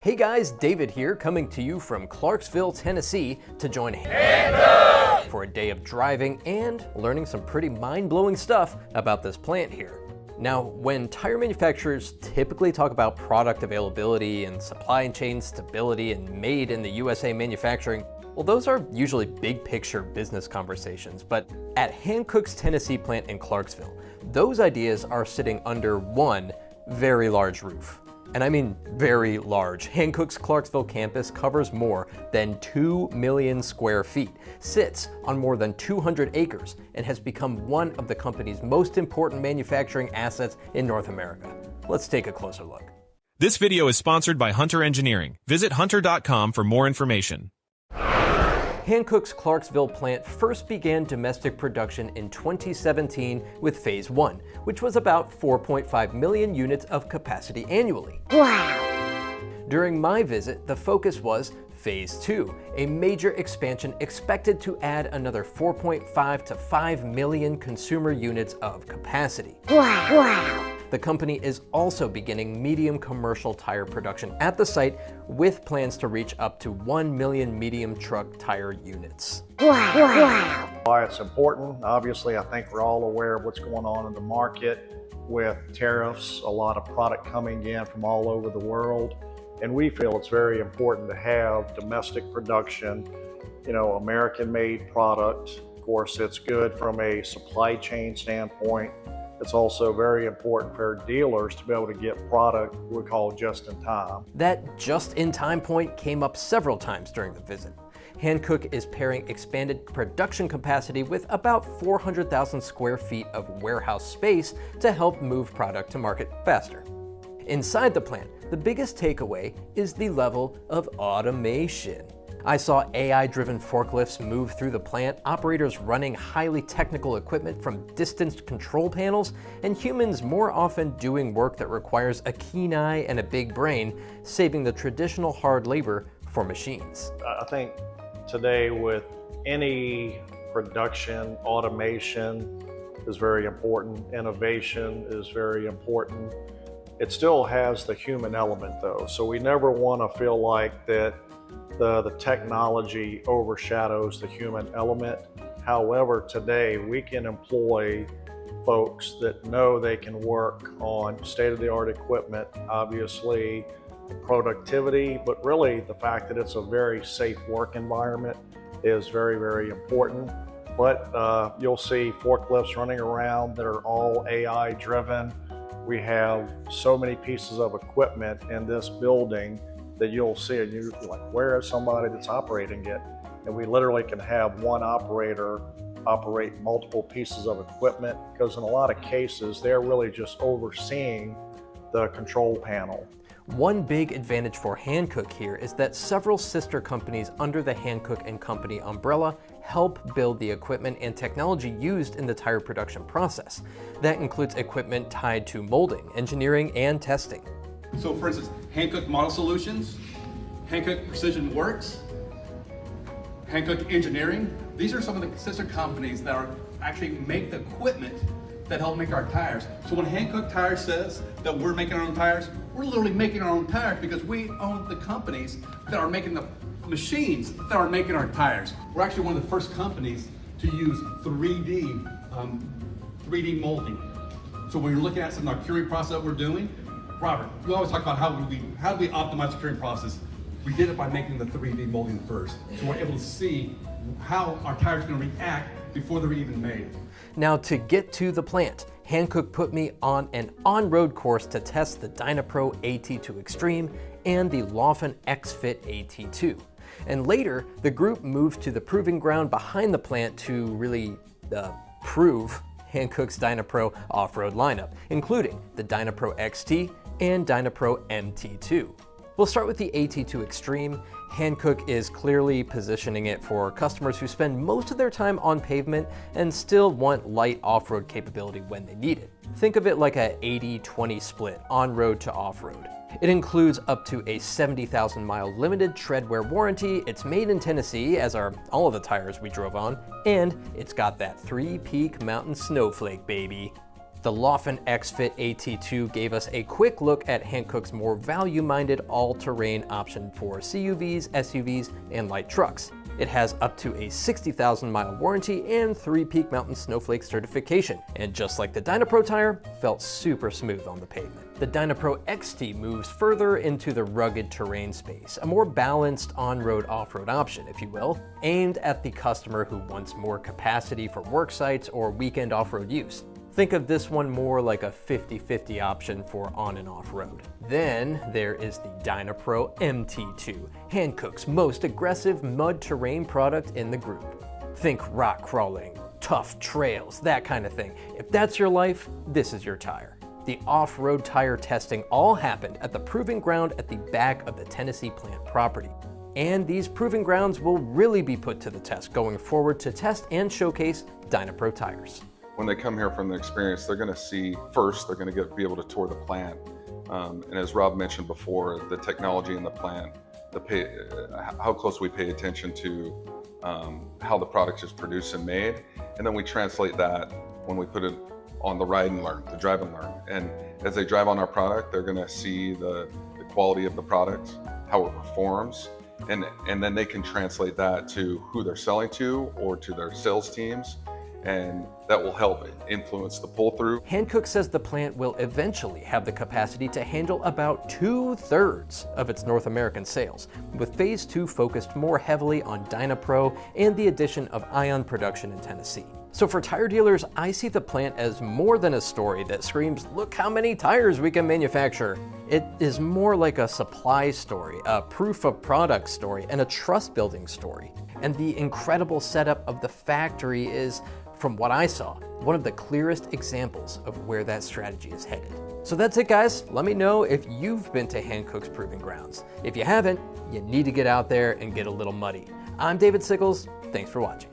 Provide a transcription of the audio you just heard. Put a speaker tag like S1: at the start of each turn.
S1: Hey guys, David here, coming to you from Clarksville, Tennessee to join Hankook for a day of driving and learning some pretty mind-blowing stuff about this plant here. Now, when tire manufacturers typically talk about product availability and supply chain stability and made in the USA manufacturing, well, those are usually big picture business conversations, but at Hankook's Tennessee plant in Clarksville, those ideas are sitting under one very large roof. And I mean very large. Hankook's Clarksville campus covers more than 2 million square feet, sits on more than 200 acres, and has become one of the company's most important manufacturing assets in North America. Let's take a closer look.
S2: This video is sponsored by Hunter Engineering. Visit hunter.com for more information.
S1: Hankook's Clarksville plant first began domestic production in 2017 with Phase 1, which was about 4.5 million units of capacity annually.
S3: Wow!
S1: During my visit, the focus was Phase 2, a major expansion expected to add another 4.5 to 5 million consumer units of capacity.
S3: Wow! Wow!
S1: The company is also beginning medium commercial tire production at the site, with plans to reach up to 1 million medium truck tire units.
S3: Wow! Wow!
S4: Why it's important, obviously, I think we're all aware of what's going on in the market with tariffs, a lot of product coming in from all over the world, and we feel it's very important to have domestic production, American-made product. Of course, it's good from a supply chain standpoint. It's also very important for dealers to be able to get product we call just in time.
S1: That just in time point came up several times during the visit. Hankook is pairing expanded production capacity with about 400,000 square feet of warehouse space to help move product to market faster. Inside the plant, the biggest takeaway is the level of automation. I saw AI-driven forklifts move through the plant, operators running highly technical equipment from distant control panels, and humans more often doing work that requires a keen eye and a big brain, saving the traditional hard labor for machines.
S4: I think today with any production, automation is very important, innovation is very important. It still has the human element though, so we never want to feel like that the technology overshadows the human element. However, today we can employ folks that know they can work on state-of-the-art equipment, obviously productivity, but really the fact that it's a very safe work environment is very, very important. But you'll see forklifts running around that are all AI driven. We have so many pieces of equipment in this building that you'll see and you're like, where is somebody that's operating it? And we literally can have one operator operate multiple pieces of equipment, because in a lot of cases, they're really just overseeing the control panel.
S1: One big advantage for Hankook here is that several sister companies under the Hankook & Company umbrella help build the equipment and technology used in the tire production process. That includes equipment tied to molding, engineering, and testing.
S5: So for instance, Hankook Model Solutions, Hankook Precision Works, Hankook Engineering. These are some of the sister companies that actually make the equipment that help make our tires. So when Hankook Tires says that we're making our own tires, we're literally making our own tires because we own the companies that are making the machines that are making our tires. We're actually one of the first companies to use 3D molding. So when you're looking at some of our curing process that we're doing, Robert, we always talk about how do we optimize the curing process. We did it by making the 3D molding first. So we're able to see how our tires are going to react before they're even made.
S1: Now, to get to the plant, Hankook put me on an on-road course to test the Dynapro AT2 Extreme and the Lawfen X-Fit AT2. And later, the group moved to the proving ground behind the plant to really prove Hankook's Dynapro off-road lineup, including the Dynapro XT and Dynapro MT2. We'll start with the AT2 Extreme. Hankook is clearly positioning it for customers who spend most of their time on pavement and still want light off-road capability when they need it. Think of it like a 80-20 split on-road to off-road. It includes up to a 70,000 mile limited tread wear warranty, it's made in Tennessee, as are all of the tires we drove on, and it's got that 3-peak mountain snowflake, baby. The Laufen X-Fit AT2 gave us a quick look at Hankook's more value-minded all-terrain option for CUVs, SUVs, and light trucks. It has up to a 60,000-mile warranty and 3 Peak Mountain Snowflake certification, and just like the Dynapro tire, felt super smooth on the pavement. The Dynapro XT moves further into the rugged terrain space, a more balanced on-road, off-road option, if you will, aimed at the customer who wants more capacity for work sites or weekend off-road use. Think of this one more like a 50-50 option for on and off road. Then there is the Dynapro MT2, Hankook's most aggressive mud terrain product in the group. Think rock crawling, tough trails, that kind of thing. If that's your life, this is your tire. The off-road tire testing all happened at the proving ground at the back of the Tennessee plant property. And these proving grounds will really be put to the test going forward to test and showcase Dynapro tires.
S6: When they come here from the experience, they're going to see first, they're going to be able to tour the plant. And as Rob mentioned before, the technology in the plant, how close we pay attention to how the product is produced and made. And then we translate that when we put it on the ride and learn, the drive and learn. And as they drive on our product, they're going to see the quality of the product, how it performs. And then they can translate that to who they're selling to or to their sales teams. And that will help influence the pull-through.
S1: Hankook says the plant will eventually have the capacity to handle about 2/3 of its North American sales, with phase 2 focused more heavily on Dynapro and the addition of Ion production in Tennessee. So for tire dealers, I see the plant as more than a story that screams, look how many tires we can manufacture. It is more like a supply story, a proof of product story, and a trust building story. And the incredible setup of the factory is, from what I saw, one of the clearest examples of where that strategy is headed. So that's it, guys. Let me know if you've been to Hankook's Proving Grounds. If you haven't, you need to get out there and get a little muddy. I'm David Sickles. Thanks for watching.